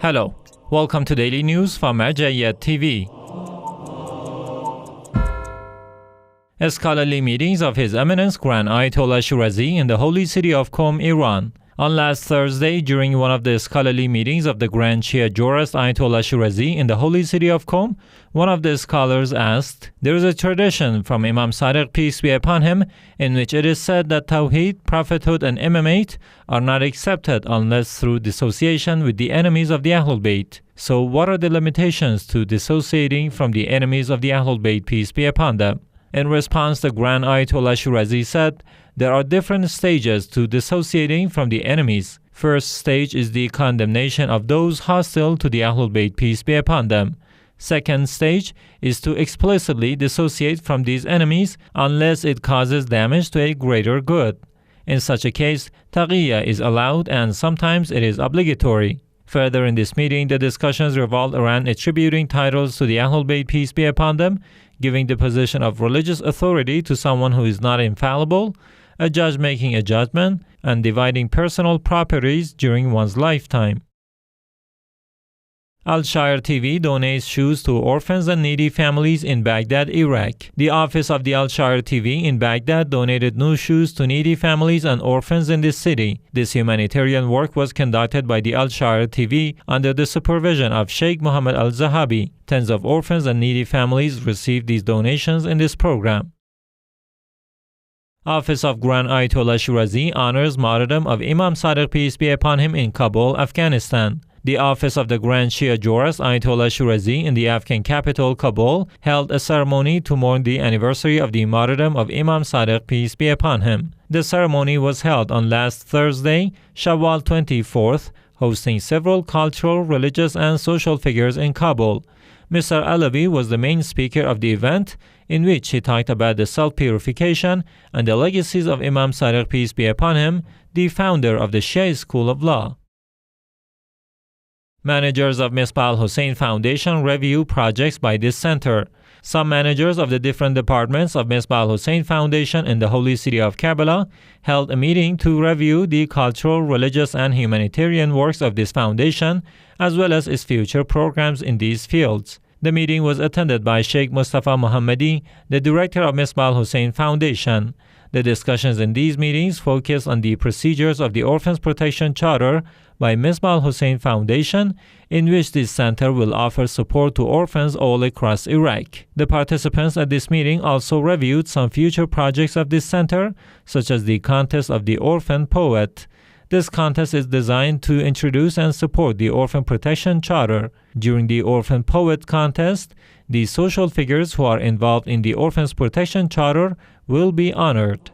Hello, welcome to Daily News from Al-Jayed TV. Scholarly meetings of His Eminence Grand Ayatollah Shirazi in the holy city of Qom, Iran. On last Thursday, during one of the scholarly meetings of the Grand Shia jurist Ayatollah Shirazi in the holy city of Qom, one of the scholars asked, "There is a tradition from Imam Sadiq, peace be upon him, in which it is said that Tawheed, prophethood and Imamate are not accepted unless through dissociation with the enemies of the Ahlul Bayt. So what are the limitations to dissociating from the enemies of the Ahlul Bayt, peace be upon them?" In response, the Grand Ayatollah Shirazi said, "There are different stages to dissociating from the enemies. First stage is the condemnation of those hostile to the Ahlul Bayt, peace be upon them. Second stage is to explicitly dissociate from these enemies unless it causes damage to a greater good. In such a case, taqiyya is allowed and sometimes it is obligatory." Further in this meeting, the discussions revolved around attributing titles to the Ahlul Bayt, peace be upon them, giving the position of religious authority to someone who is not infallible, a judge making a judgment, and dividing personal properties during one's lifetime. Al-Shire TV donates shoes to orphans and needy families in Baghdad, Iraq. The office of the Al-Shire TV in Baghdad donated new shoes to needy families and orphans in this city. This humanitarian work was conducted by the Al-Shire TV under the supervision of Sheikh Mohammed al-Zahabi. Tens of orphans and needy families received these donations in this program. Office of Grand Ayatollah Shirazi honors Martyrdom of Imam Sadiq, peace be upon him, in Kabul, Afghanistan. The office of the Grand Shia jurist Ayatollah Shirazi in the Afghan capital Kabul held a ceremony to mourn the anniversary of the martyrdom of Imam Sadiq, peace be upon him. The ceremony was held on last Thursday, Shawwal 24th, hosting several cultural, religious and social figures in Kabul. Mr. Alawi was the main speaker of the event, in which he talked about the self-purification and the legacies of Imam Sadiq, peace be upon him, the founder of the Shia School of Law. Managers of Misbah al-Hussein Foundation review projects by this center. Some managers of the different departments of Misbah al-Hussein Foundation in the holy city of Karbala held a meeting to review the cultural, religious and humanitarian works of this foundation, as well as its future programs in these fields. The meeting was attended by Sheikh Mustafa Mohammadi, the director of Misbah al-Hussein Foundation. The discussions in these meetings focus on the procedures of the Orphans Protection Charter by Misbah al-Hussein Foundation, in which this center will offer support to orphans all across Iraq. The participants at this meeting also reviewed some future projects of this center, such as the contest of the Orphan Poet. This contest is designed to introduce and support the Orphan Protection Charter. During the Orphan Poet contest, the social figures who are involved in the Orphans Protection Charter will be honored.